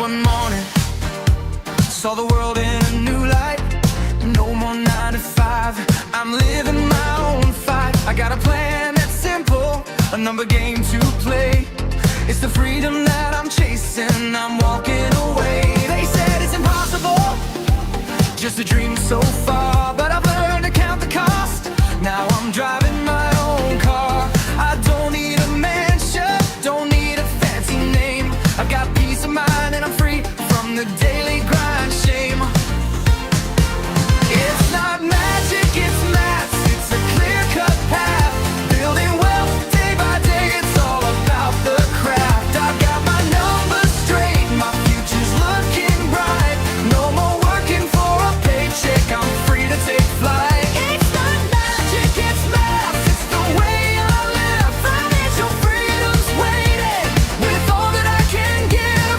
one morning, saw the world in a new light. No more 9 to 5, I'm living my own fight. I got a plan that's simple, a number game to play. It's the freedom that I'm chasing, I'm walking away. They said it's impossible, just a dream so far, but I've learned to count the cost. Now I'm driving my own car. I don't need a mansion, don't need a fancy name. I've got peace of mind and I'm free from the daily grind shame. It's not magic, it's maths, it's a clear-cut path. Building wealth day by day, it's all about the craft. I've got my numbers straight, my future's looking bright. No more working for a paycheck, I'm free to take flight. It's not magic, it's maths, it's the way I live. Financial freedom's waiting, with all that I can give.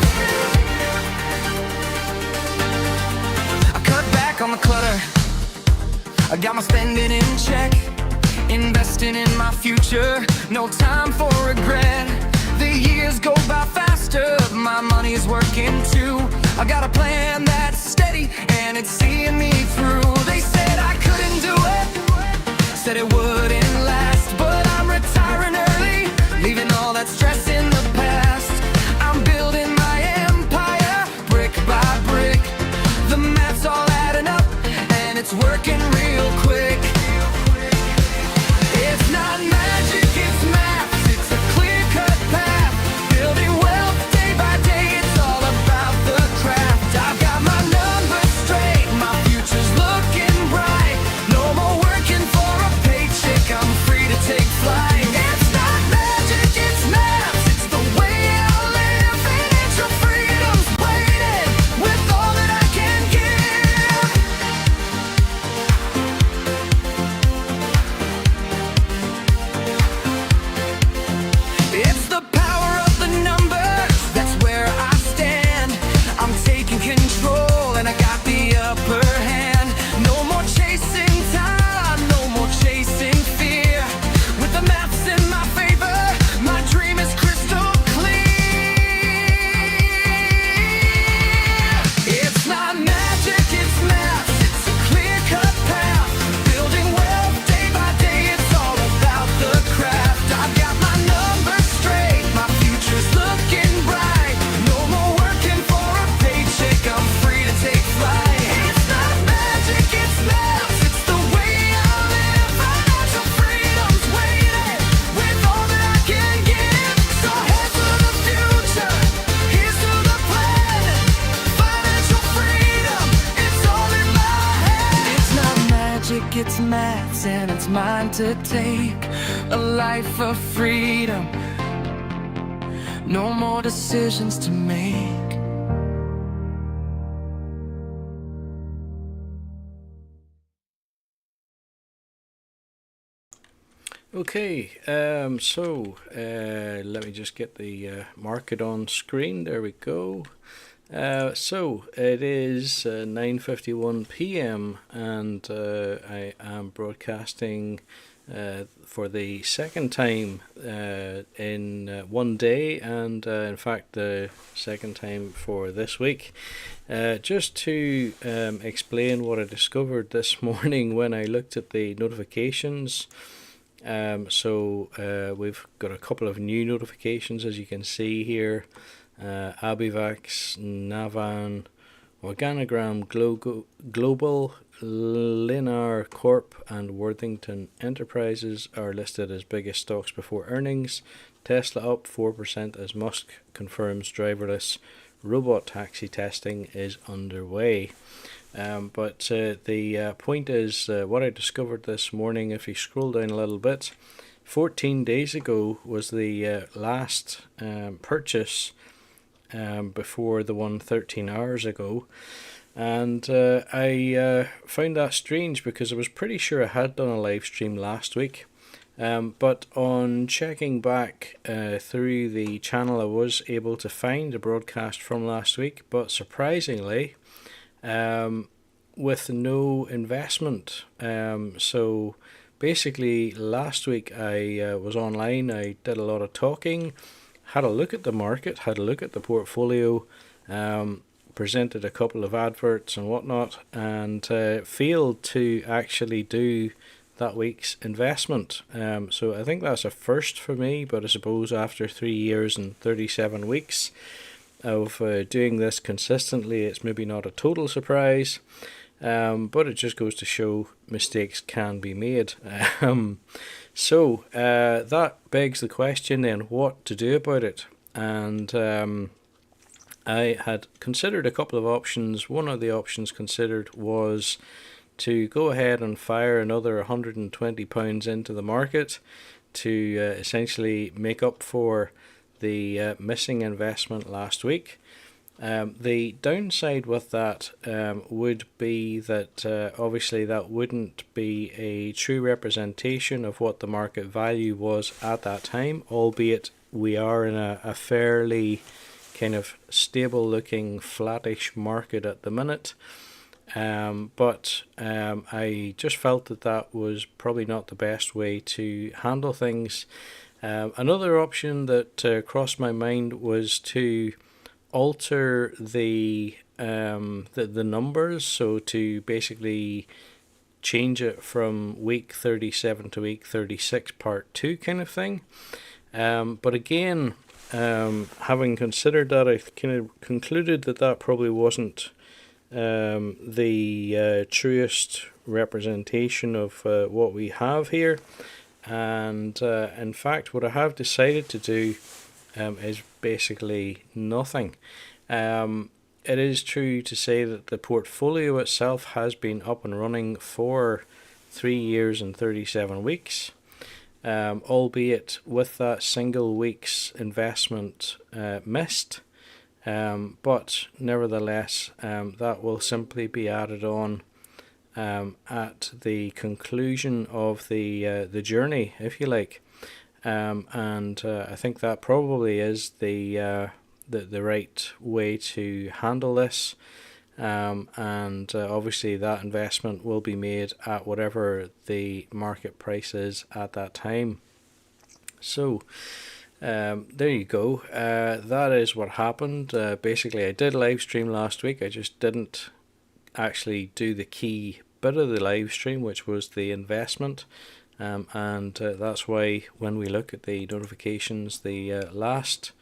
I cut back on the clutter, I got my spending in check, investing in my future, no time for regret. The years go by faster, my money's working too. I got a plan that's steady and it's seeing me through. They said I couldn't do it, said it wouldn't last, but I'm retiring early, leaving all that stress in the past. I'm building my empire, brick by brick. The math's all adding up and it's working real quick. It's not magic, it's maths, it's a clear-cut path. Building wealth day by day, it's all about the craft. I've got my numbers straight, my future's looking bright. No more working for a paycheck, I'm free to take flight. It's not magic, it's maths, it's the way I live. Financial freedom's waiting, with all that I can give. It's the power of the numbers, that's where I stand. I'm taking control and I got the upper hand. No more chasing time, no more chasing fear. With the maths in my favor, my dream is crystal clear. It's not magic, it's maths, it's a clear-cut path. Building wealth day by day, it's all about the craft. I've got my numbers straight, my future's looking bright. No more working for a paycheck, I'm free to take flight. It's not magic, it's maths, it's the way I live. Financial freedom's waiting, with all that I can give. So head to the future, here's to the plan. Financial freedom, it's all in my head. It's not magic, it's maths, and it's mine to take. A life of freedom, no more decisions to make. Okay, let me just get the market on screen. There we go. So it is 9:51 p.m. and I am broadcasting for the second time in one day, and in fact the second time for this week. Just to explain what I discovered this morning when I looked at the notifications. We've got a couple of new notifications, as you can see here. Abivax, Navan, Organogram Global, Linar Corp and Worthington Enterprises are listed as biggest stocks before earnings. Tesla up 4% as Musk confirms driverless robot taxi testing is underway. But the point is, what I discovered this morning, if you scroll down a little bit, 14 days ago was the last purchase before the one 13 hours ago. And I found that strange because I was pretty sure I had done a live stream last week. But on checking back through the channel, I was able to find a broadcast from last week, but surprisingly, with no investment. So basically, last week I was online, I did a lot of talking, had a look at the market, had a look at the portfolio, presented a couple of adverts and whatnot, and failed to actually do that week's investment. So I think that's a first for me, but I suppose after 3 years and 37 weeks of doing this consistently, it's maybe not a total surprise. But it just goes to show mistakes can be made. So that begs the question then, what to do about it? And I had considered a couple of options. One of the options considered was to go ahead and fire another £120 into the market to essentially make up for the missing investment last week. The downside with that would be that obviously that wouldn't be a true representation of what the market value was at that time, albeit we are in a fairly kind of stable looking flattish market at the minute. But I just felt that that was probably not the best way to handle things. Another option that crossed my mind was to alter the numbers, so to basically change it from week 37 to week 36 part 2 kind of thing. But again, having considered that, I kind of concluded that that probably wasn't the truest representation of what we have here. And in fact, what I have decided to do is basically nothing. It is true to say that the portfolio itself has been up and running for 3 years and 37 weeks, albeit with that single week's investment missed. But nevertheless, that will simply be added on at the conclusion of the journey, if you like. And I think that probably is the right way to handle this. And obviously that investment will be made at whatever the market price is at that time. So there you go. That is what happened. Basically, I did live stream last week. I just didn't actually do the key bit of the live stream, which was the investment. And that's why when we look at the notifications, the last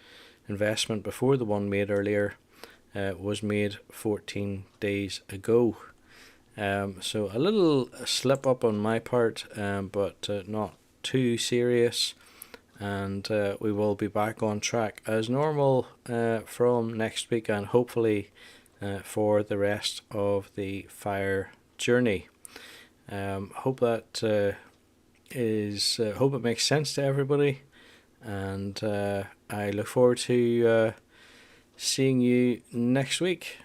investment before the one made earlier was made 14 days ago. So a little slip up on my part, but not too serious. And we will be back on track as normal from next week, and hopefully for the rest of the fire journey. Hope that hope it makes sense to everybody, and I look forward to seeing you next week.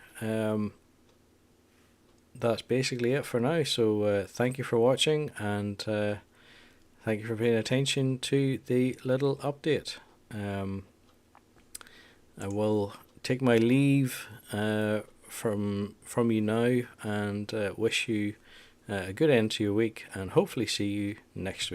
That's basically it for now, so thank you for watching, and thank you for paying attention to the little update. I will take my leave from you now, and wish you a good end to your week, and hopefully see you next week.